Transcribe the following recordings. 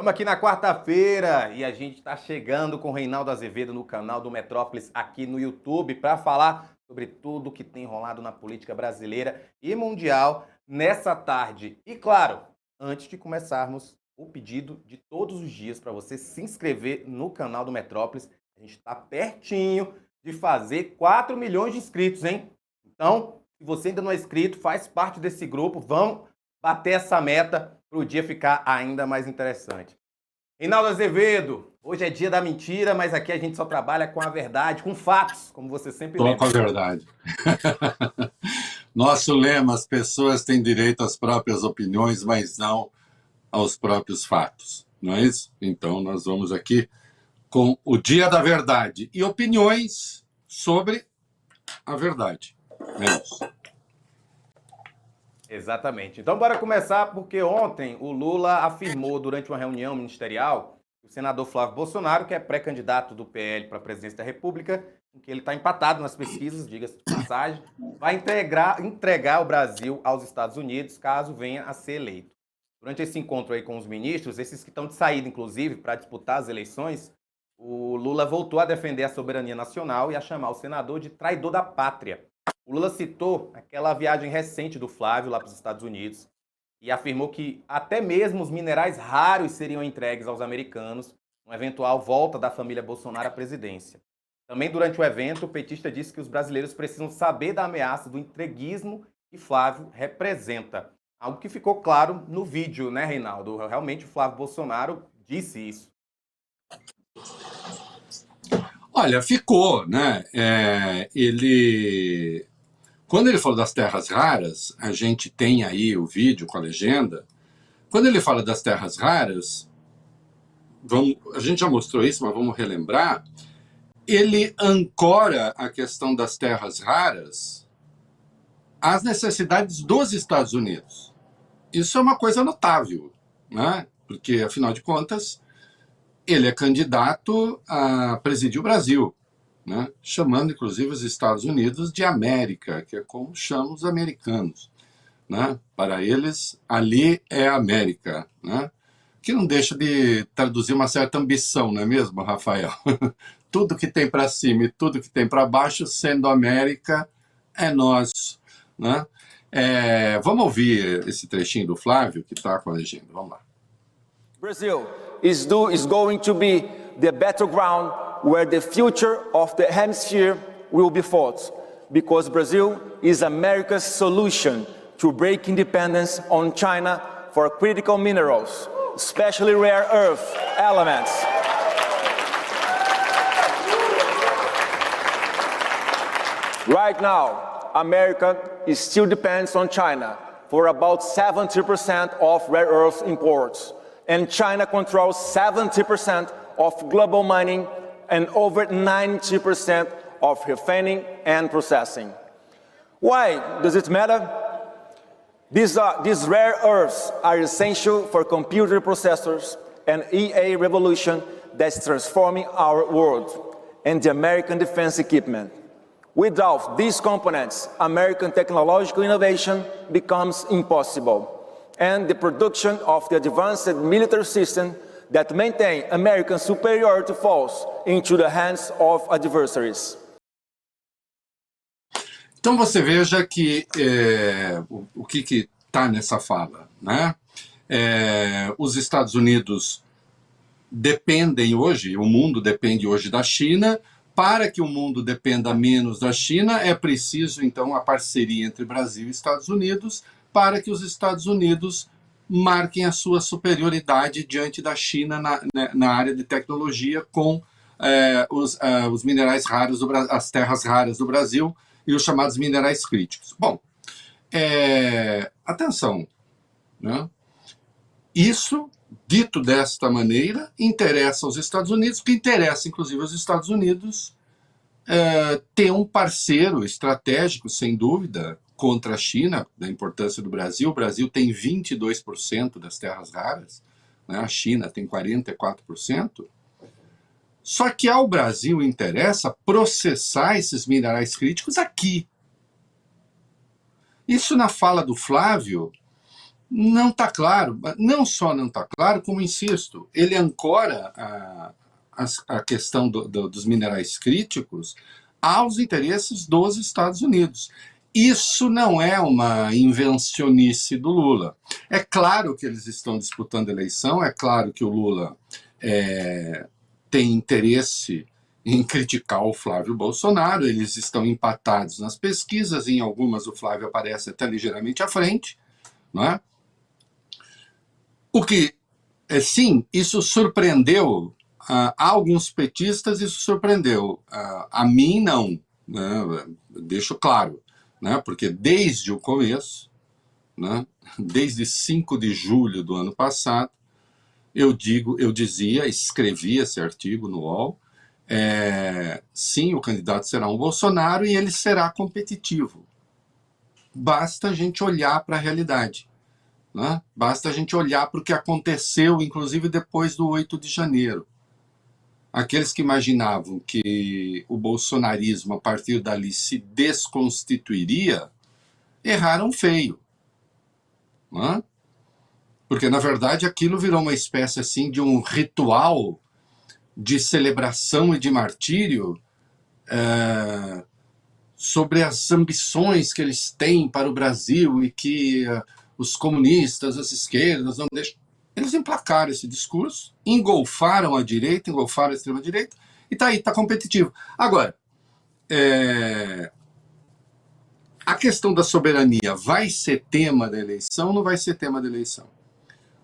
Estamos aqui na quarta-feira e a gente está chegando com o Reinaldo Azevedo no canal do Metrópolis aqui no YouTube para falar sobre tudo que tem rolado na política brasileira e mundial nessa tarde. E claro, antes de começarmos, o pedido de todos os dias para você se inscrever no canal do Metrópolis. A gente está pertinho de fazer 4 milhões de inscritos, hein? Então, se você ainda não é inscrito, faz parte desse grupo, vamos bater essa meta para o dia ficar ainda mais interessante. Reinaldo Azevedo, hoje é dia da mentira, mas aqui a gente só trabalha com a verdade, com fatos, como você sempre Só lembra. com a verdade. Nosso lema: as pessoas têm direito às próprias opiniões, mas não aos próprios fatos. Não é isso? Então, nós vamos aqui com o Dia da Verdade e opiniões sobre a verdade. É isso. Exatamente. Então, bora começar, porque ontem o Lula afirmou durante uma reunião ministerial que o senador Flávio Bolsonaro, que é pré-candidato do PL para a presidência da República, em que ele está empatado nas pesquisas, diga-se de passagem, vai entregar o Brasil aos Estados Unidos caso venha a ser eleito. Durante esse encontro aí com os ministros, esses que estão de saída, inclusive, para disputar as eleições, o Lula voltou a defender a soberania nacional e a chamar o senador de traidor da pátria. O Lula citou aquela viagem recente do Flávio lá para os Estados Unidos e afirmou que até mesmo os minerais raros seriam entregues aos americanos numa eventual volta da família Bolsonaro à presidência. Também durante o evento, o petista disse que os brasileiros precisam saber da ameaça do entreguismo que Flávio representa. Algo que ficou claro no vídeo, né, Reinaldo? Realmente o Flávio Bolsonaro disse isso. Olha, ficou, né? Quando ele falou das terras raras, a gente tem aí o vídeo com a legenda. Quando ele fala das terras raras, a gente já mostrou isso, mas vamos relembrar. Ele ancora a questão das terras raras às necessidades dos Estados Unidos. Isso é uma coisa notável, né? Porque, afinal de contas, ele é candidato a presidir o Brasil, né? Chamando, inclusive, os Estados Unidos de América, que é como chamam os americanos, né? Para eles, ali é América, né? Que não deixa de traduzir uma certa ambição, não é mesmo, Rafael? Tudo que tem para cima e tudo que tem para baixo, sendo América, é nosso, né? Vamos ouvir esse trechinho do Flávio, que está com a legenda. Vamos lá. Brazil is going to be the battleground where the future of the hemisphere will be fought, because Brazil is America's solution to break independence on China for critical minerals, especially rare earth elements. Right now, America still depends on China for about 70% of rare earth imports, and China controls 70% of global mining and over 90% of refining and processing. Why does it matter? These rare earths are essential for computer processors and EA revolution that's transforming our world and the American defense equipment. Without these components, American technological innovation becomes impossible, and the production of the advanced military system that maintain American superiority falls into the hands of adversaries. Então você veja que o que está nessa fala, né? Os Estados Unidos dependem hoje, o mundo depende hoje da China. Para que o mundo dependa menos da China, é preciso, então, a parceria entre Brasil e Estados Unidos para que os Estados Unidos marquem a sua superioridade diante da China na área de tecnologia com os minerais raros, as terras raras do Brasil e os chamados minerais críticos. Bom, atenção, né? Isso, dito desta maneira, interessa aos Estados Unidos, que interessa, inclusive, aos Estados Unidos ter um parceiro estratégico, sem dúvida, contra a China, da importância do Brasil. O Brasil tem 22% das terras raras, né? A China tem 44%. Só que ao Brasil interessa processar esses minerais críticos aqui. Isso, na fala do Flávio, Não está claro, não só não está claro, como insisto, ele ancora a questão dos minerais críticos aos interesses dos Estados Unidos. Isso não é uma invencionice do Lula. É claro que eles estão disputando eleição, é claro que o Lula tem interesse em criticar o Flávio Bolsonaro, eles estão empatados nas pesquisas, em algumas o Flávio aparece até ligeiramente à frente, não é? O que, sim, isso surpreendeu alguns petistas, isso surpreendeu. A mim, não. Né? Deixo claro. Né? Porque desde o começo, né? Desde 5 de julho do ano passado, eu dizia, escrevi esse artigo no UOL, sim, o candidato será um Bolsonaro e ele será competitivo. Basta a gente olhar para a realidade. Né? Basta a gente olhar para o que aconteceu, inclusive depois do 8 de janeiro. Aqueles que imaginavam que o bolsonarismo, a partir dali, se desconstituiria, erraram feio. Né? Porque, na verdade, aquilo virou uma espécie assim, de um ritual de celebração e de martírio sobre as ambições que eles têm para o Brasil e que os comunistas, as esquerdas, não deixam. Eles emplacaram esse discurso, engolfaram a direita, engolfaram a extrema-direita, e está aí, está competitivo. Agora, a questão da soberania vai ser tema da eleição ou não vai ser tema da eleição?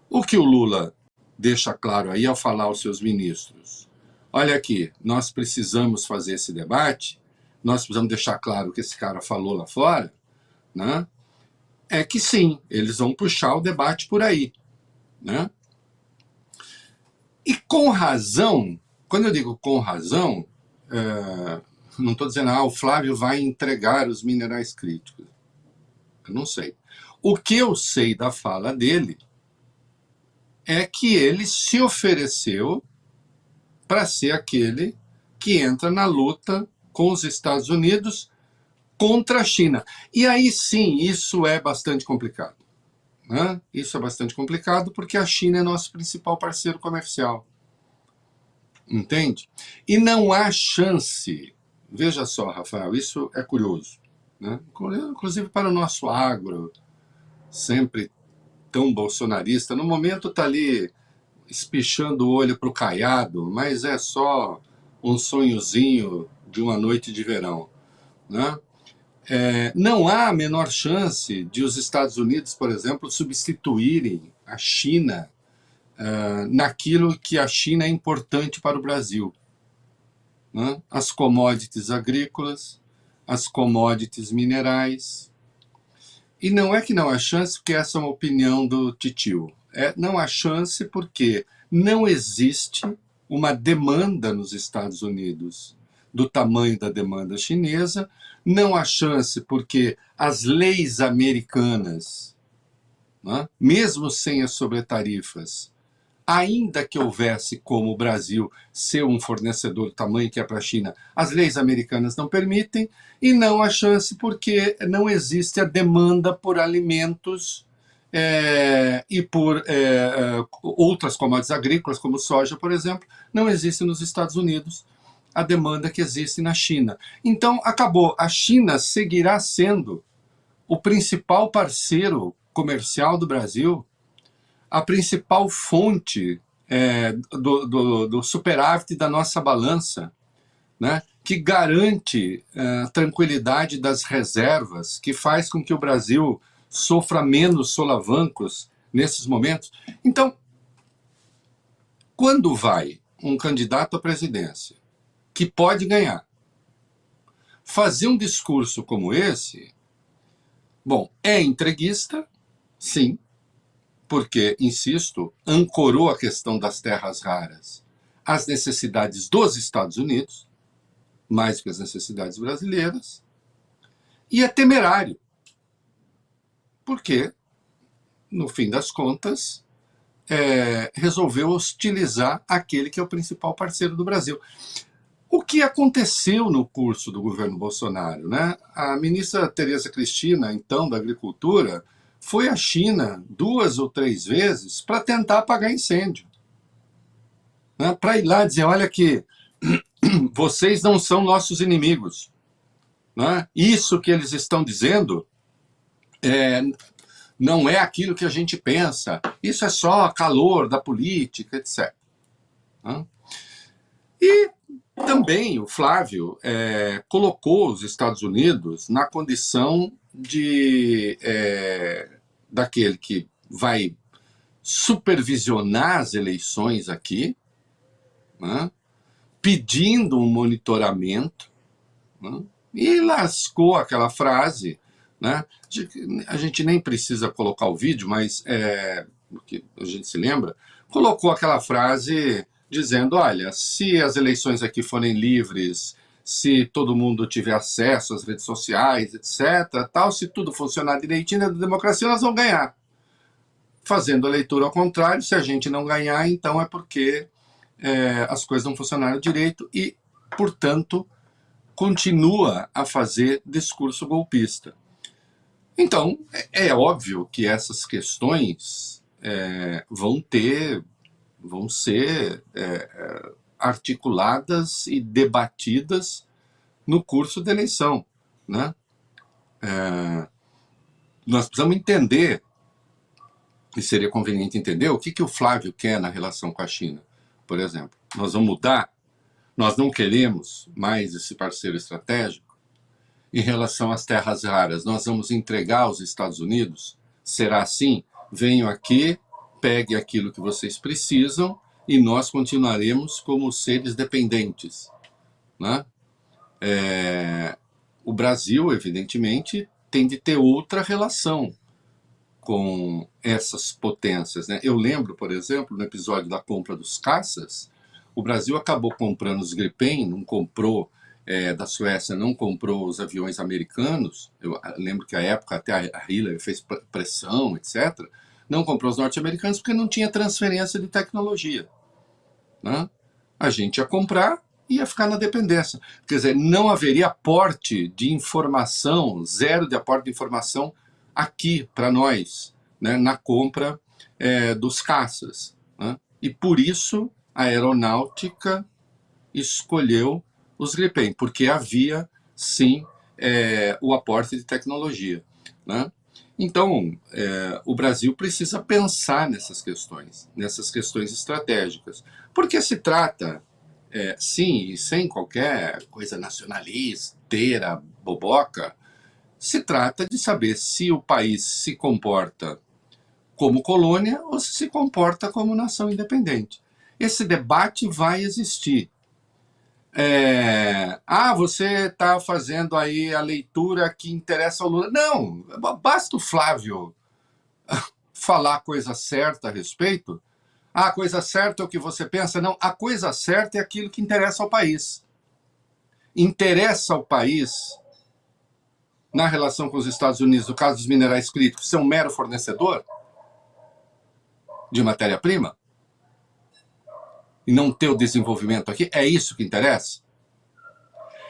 O que o Lula deixa claro aí ao falar aos seus ministros, olha aqui, nós precisamos fazer esse debate, nós precisamos deixar claro o que esse cara falou lá fora, né? É que sim, eles vão puxar o debate por aí. Né? E com razão, quando eu digo com razão, não estou dizendo o Flávio vai entregar os minerais críticos. Eu não sei. O que eu sei da fala dele é que ele se ofereceu para ser aquele que entra na luta com os Estados Unidos contra a China. E aí sim, isso é bastante complicado. Né? Isso é bastante complicado porque a China é nosso principal parceiro comercial. Entende? E não há chance, veja só, Rafael, isso é curioso, né? Inclusive para o nosso agro, sempre tão bolsonarista, no momento está ali espichando o olho para o caiado, mas é só um sonhozinho de uma noite de verão. Né? Não há a menor chance de os Estados Unidos, por exemplo, substituírem a China naquilo que a China é importante para o Brasil. Né? As commodities agrícolas, as commodities minerais. E não é que não há chance, porque essa é uma opinião do Titio. Não há chance porque não existe uma demanda nos Estados Unidos do tamanho da demanda chinesa, não há chance porque as leis americanas, né, mesmo sem as sobretarifas, ainda que houvesse como o Brasil ser um fornecedor do tamanho que é para a China, as leis americanas não permitem, e não há chance porque não existe a demanda por alimentos e por outras commodities agrícolas, como soja, por exemplo, não existe nos Estados Unidos a demanda que existe na China. Então, acabou. A China seguirá sendo o principal parceiro comercial do Brasil, a principal fonte do superávit da nossa balança, né, que garante a tranquilidade das reservas, que faz com que o Brasil sofra menos solavancos nesses momentos. Então, quando vai um candidato à presidência que pode ganhar, fazer um discurso como esse, bom, é entreguista, sim, porque, insisto, ancorou a questão das terras raras às necessidades dos Estados Unidos, mais do que as necessidades brasileiras, e é temerário, porque, no fim das contas, resolveu hostilizar aquele que é o principal parceiro do Brasil. O que aconteceu no curso do governo Bolsonaro? Né? A ministra Tereza Cristina, então, da Agricultura, foi à China 2 ou 3 vezes para tentar apagar incêndio. Né? Para ir lá dizer, olha que vocês não são nossos inimigos. Né? Isso que eles estão dizendo não é aquilo que a gente pensa. Isso é só calor da política, etc. Né? E também o Flávio colocou os Estados Unidos na condição de daquele que vai supervisionar as eleições aqui, né, pedindo um monitoramento, né, e lascou aquela frase, né, a gente nem precisa colocar o vídeo, mas porque a gente se lembra, colocou aquela frase dizendo, olha, se as eleições aqui forem livres, se todo mundo tiver acesso às redes sociais, etc., tal, se tudo funcionar direitinho na democracia, nós vamos ganhar. Fazendo a leitura ao contrário, se a gente não ganhar, então é porque as coisas não funcionaram direito e, portanto, continua a fazer discurso golpista. Então, é óbvio que essas questões vão ser articuladas e debatidas no curso da eleição, né? Nós precisamos entender, e seria conveniente entender, o que o Flávio quer na relação com a China, por exemplo. Nós vamos mudar, nós não queremos mais esse parceiro estratégico. Em relação às terras raras, nós vamos entregar aos Estados Unidos? Será assim? Venham aqui, pegue aquilo que vocês precisam e nós continuaremos como seres dependentes. Né? O Brasil, evidentemente, tem de ter outra relação com essas potências. Né? Eu lembro, por exemplo, no episódio da compra dos caças, o Brasil acabou comprando os Gripen, não comprou da Suécia, não comprou os aviões americanos. Eu lembro que à época até a Hillary fez pressão, etc. Não comprou os norte-americanos porque não tinha transferência de tecnologia. Né? A gente ia comprar e ia ficar na dependência. Quer dizer, não haveria aporte de informação, zero de aporte de informação aqui para nós, né, na compra dos caças. Né? E por isso a aeronáutica escolheu os Gripen, porque havia, sim, o aporte de tecnologia. Né? Então, o Brasil precisa pensar nessas questões estratégicas, porque se trata, sim, e sem qualquer coisa nacionalista, boboca, se trata de saber se o país se comporta como colônia ou se comporta como nação independente. Esse debate vai existir. Você está fazendo aí a leitura que interessa ao Lula. Não, basta o Flávio falar a coisa certa a respeito. A coisa certa é o que você pensa. Não, a coisa certa é aquilo que interessa ao país. Interessa ao país, na relação com os Estados Unidos, no caso dos minerais críticos, ser um mero fornecedor de matéria-prima? E não ter o desenvolvimento aqui? É isso que interessa?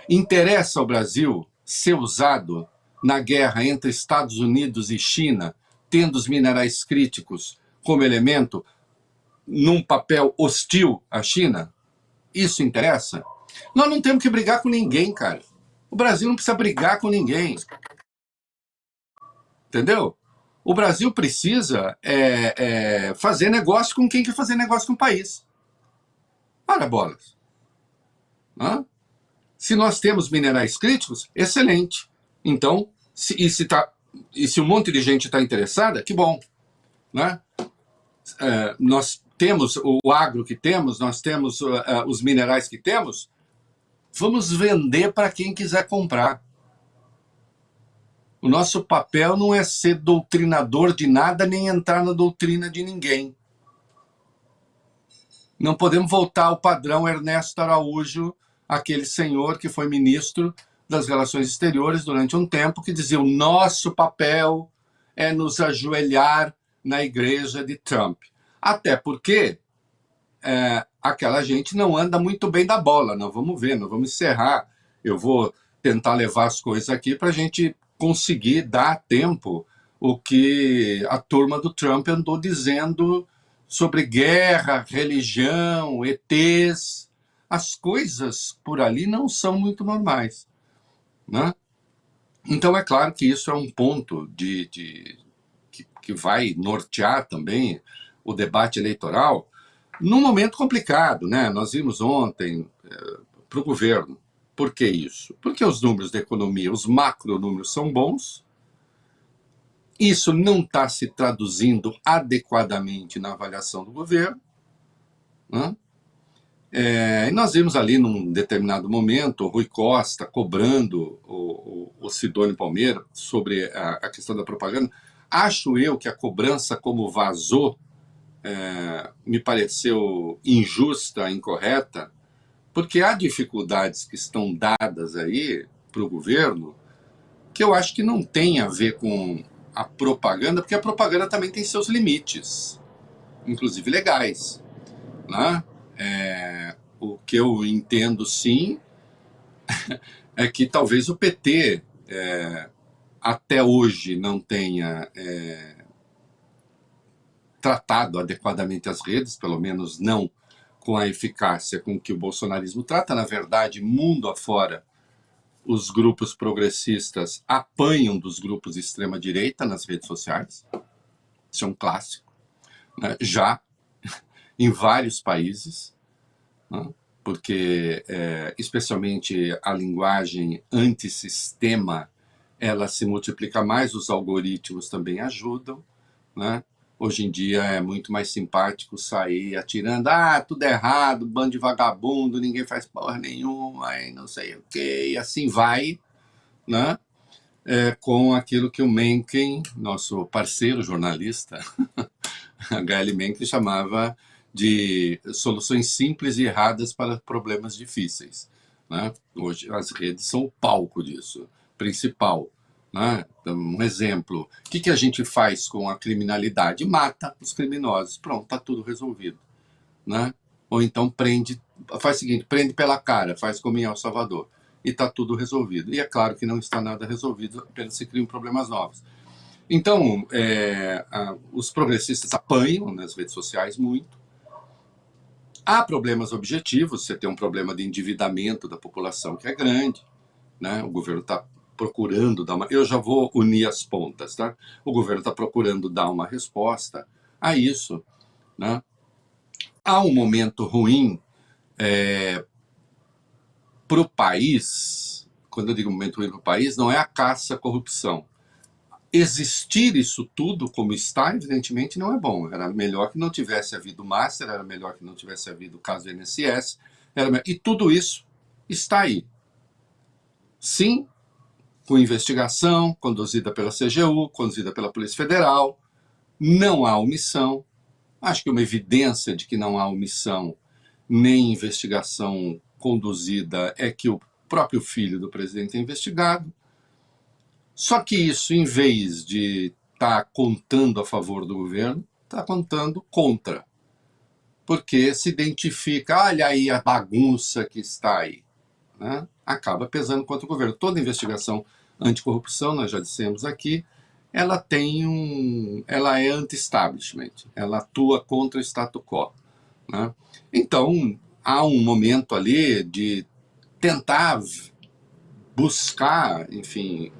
Interessa ao Brasil ser usado na guerra entre Estados Unidos e China, tendo os minerais críticos como elemento num papel hostil à China? Isso interessa? Nós não temos que brigar com ninguém, cara. O Brasil não precisa brigar com ninguém. Entendeu? O Brasil precisa fazer negócio com quem quer fazer negócio com o país. Para bolas. Hã? Se nós temos minerais críticos, excelente. Então, se um monte de gente está interessada, que bom. Né? Nós temos o agro que temos, nós temos os minerais que temos, vamos vender para quem quiser comprar. O nosso papel não é ser doutrinador de nada, nem entrar na doutrina de ninguém. Não podemos voltar ao padrão Ernesto Araújo, aquele senhor que foi ministro das Relações Exteriores durante um tempo, que dizia: o nosso papel é nos ajoelhar na igreja de Trump. Até porque aquela gente não anda muito bem da bola. Nós vamos ver, nós vamos encerrar. Eu vou tentar levar as coisas aqui para a gente conseguir dar tempo o que a turma do Trump andou dizendo sobre guerra, religião, ETs. As coisas por ali não são muito normais, né? Então é claro que isso é um ponto que vai nortear também o debate eleitoral num momento complicado, né? Nós vimos ontem para o governo. Por que isso? Porque os números da economia, os macronúmeros são bons, isso não está se traduzindo adequadamente na avaliação do governo, né? E nós vimos ali num determinado momento o Rui Costa cobrando o Sidônio Palmeira sobre a questão da propaganda. Acho eu que a cobrança como vazou me pareceu injusta, incorreta, porque há dificuldades que estão dadas aí para o governo que eu acho que não tem a ver com a propaganda, porque a propaganda também tem seus limites, inclusive legais, né? O que eu entendo, sim, é que talvez o PT até hoje não tenha tratado adequadamente as redes, pelo menos não com a eficácia com que o bolsonarismo trata. Na verdade, mundo afora, os grupos progressistas apanham dos grupos de extrema-direita nas redes sociais. Isso é um clássico, né? Já em vários países, né? Porque, especialmente a linguagem antissistema, ela se multiplica mais, os algoritmos também ajudam, né? Hoje em dia é muito mais simpático sair atirando, tudo errado, bando de vagabundo, ninguém faz porra nenhuma, e não sei o quê, e assim vai, né? Com aquilo que o Mencken, nosso parceiro jornalista, H.L. Mencken, chamava de soluções simples e erradas para problemas difíceis, né? Hoje as redes são o palco disso, principal, né? Então, um exemplo, o que a gente faz com a criminalidade? Mata os criminosos, pronto, está tudo resolvido, né? Ou então faz o seguinte, prende pela cara, faz como em El Salvador, e está tudo resolvido. E é claro que não está nada resolvido, apenas se criam problemas novos. Então, os progressistas apanham nas redes sociais muito. Há problemas objetivos, você tem um problema de endividamento da população que é grande, né? O governo está procurando dar uma... Eu já vou unir as pontas, tá? O governo está procurando dar uma resposta a isso, né? Há um momento ruim para o país. Quando eu digo momento ruim para o país, não é a caça à corrupção. Existir isso tudo como está, evidentemente, não é bom. Era melhor que não tivesse havido Master, era melhor que não tivesse havido o caso do INSS, e tudo isso está aí. Sim, com investigação, conduzida pela CGU, conduzida pela Polícia Federal, não há omissão. Acho que uma evidência de que não há omissão nem investigação conduzida é que o próprio filho do presidente é investigado. Só que isso, em vez de estar contando a favor do governo, está contando contra. Porque se identifica, olha aí a bagunça que está aí, né? Acaba pesando contra o governo. Toda investigação anticorrupção, nós já dissemos aqui, ela é anti-establishment, ela atua contra o status quo, né? Então, há um momento ali de tentar buscar, enfim,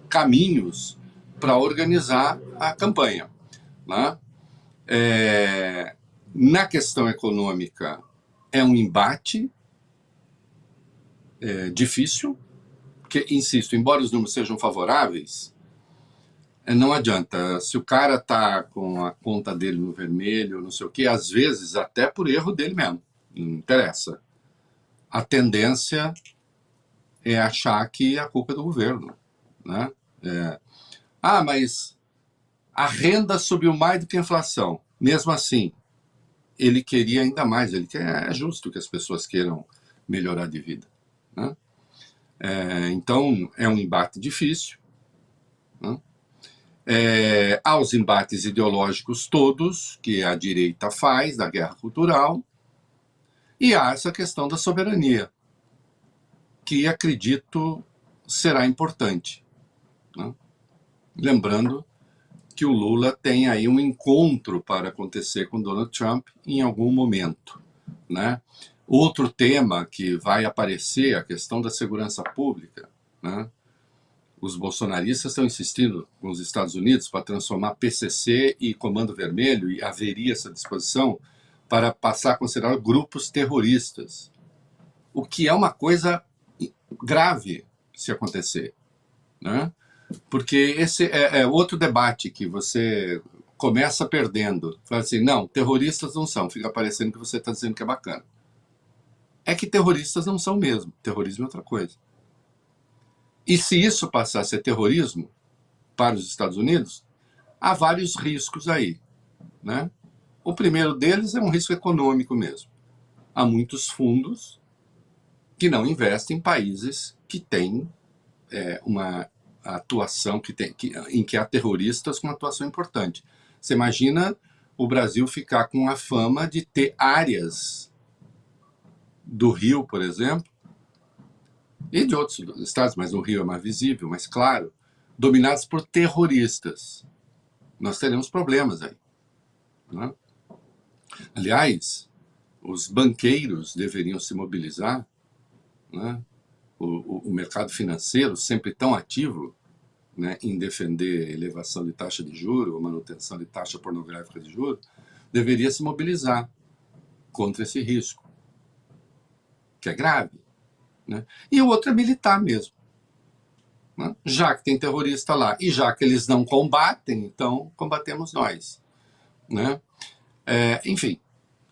caminhos para organizar a campanha, né? Na questão econômica, é um embate difícil, porque, insisto, embora os números sejam favoráveis, não adianta. Se o cara está com a conta dele no vermelho, não sei o quê, às vezes até por erro dele mesmo, não interessa. A tendência é achar que a culpa é do governo, né? Mas a renda subiu mais do que a inflação. Mesmo assim, ele queria ainda mais. É justo que as pessoas queiram melhorar de vida, né? Então, é um embate difícil, né? Há os embates ideológicos todos que a direita faz, da guerra cultural, e há essa questão da soberania, que acredito será importante, né? Lembrando que o Lula tem aí um encontro para acontecer com Donald Trump em algum momento, né? Outro tema que vai aparecer, a questão da segurança pública, né? Os bolsonaristas estão insistindo com os Estados Unidos para transformar PCC e Comando Vermelho, e haveria essa disposição para passar a considerar grupos terroristas, o que é uma coisa grave se acontecer, né? Porque esse é outro debate que você começa perdendo. Fala assim, não, terroristas não são, fica parecendo que você está dizendo que é bacana. É que terroristas não são mesmo, terrorismo é outra coisa. E se isso passar a ser terrorismo para os Estados Unidos, há vários riscos aí, né? O primeiro deles é um risco econômico mesmo. Há muitos fundos que não investem em países que têm uma atuação, em que há terroristas com uma atuação importante. Você imagina o Brasil ficar com a fama de ter áreas do Rio, por exemplo, e de outros estados, mas no Rio é mais visível, mais claro, dominados por terroristas. Nós teremos problemas aí, né? Aliás, os banqueiros deveriam se mobilizar, né? O mercado financeiro, sempre tão ativo, né, em defender elevação de taxa de juros ou manutenção de taxa pornográfica de juros, deveria se mobilizar contra esse risco, que é grave, né? E o outro é militar mesmo, né? Já que tem terrorista lá e já que eles não combatem, então combatemos nós, né? Enfim,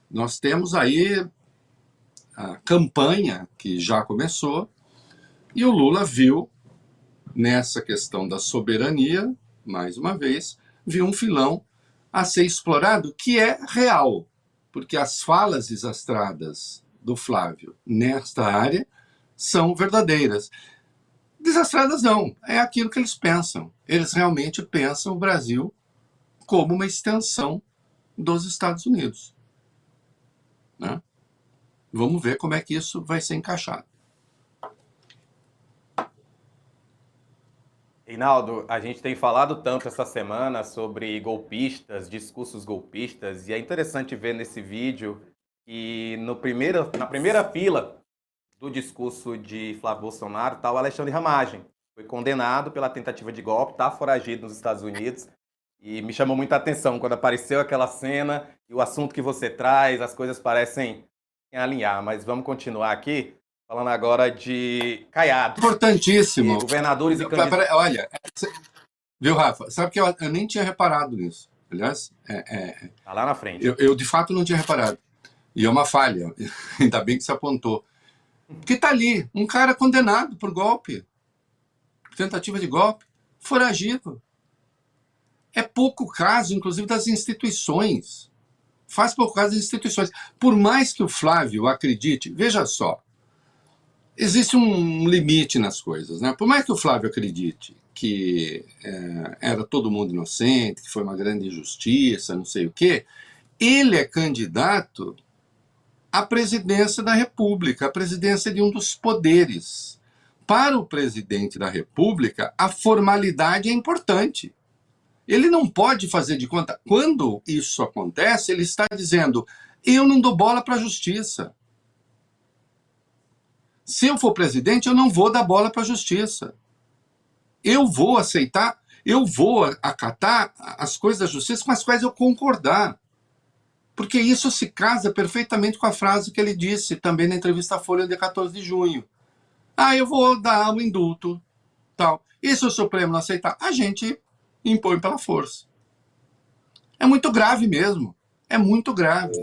nós temos aí a campanha que já começou, e o Lula viu nessa questão da soberania, mais uma vez, viu um filão a ser explorado, que é real, porque as falas desastradas do Flávio nesta área são verdadeiras. Desastradas não, é aquilo que eles pensam. Eles realmente pensam o Brasil como uma extensão dos Estados Unidos, né? Vamos ver como é que isso vai ser encaixado. Reinaldo, a gente tem falado tanto essa semana sobre golpistas, discursos golpistas, e é interessante ver nesse vídeo que na primeira fila do discurso de Flávio Bolsonaro está o Alexandre Ramagem. Foi condenado pela tentativa de golpe, está foragido nos Estados Unidos, e me chamou muita atenção quando apareceu aquela cena e o assunto que você traz, as coisas parecem alinhar, mas vamos continuar aqui. Falando agora de Caiado. Importantíssimo. Governadores e candidatos. Olha, viu, Rafa? Sabe que eu nem tinha reparado nisso. Aliás, Tá lá na frente. Eu de fato não tinha reparado. E é uma falha. Ainda bem que se apontou. Porque tá ali, um cara condenado por golpe, tentativa de golpe, foragido. É pouco caso, inclusive, das instituições. Faz pouco caso das instituições. Por mais que o Flávio acredite, veja só, existe um limite nas coisas, né? Por mais que o Flávio acredite que era todo mundo inocente, que foi uma grande injustiça, não sei o quê, ele é candidato à presidência da República, à presidência de um dos poderes. Para o presidente da República, a formalidade é importante. Ele não pode fazer de conta. Quando isso acontece, ele está dizendo: eu não dou bola para a justiça. Se eu for presidente, eu não vou dar bola para a justiça. Eu vou aceitar, eu vou acatar as coisas da justiça com as quais eu concordar. Porque isso se casa perfeitamente com a frase que ele disse também na entrevista à Folha de 14 de junho. Eu vou dar um indulto, tal. E se o Supremo não aceitar, a gente impõe pela força. É muito grave mesmo. É muito grave.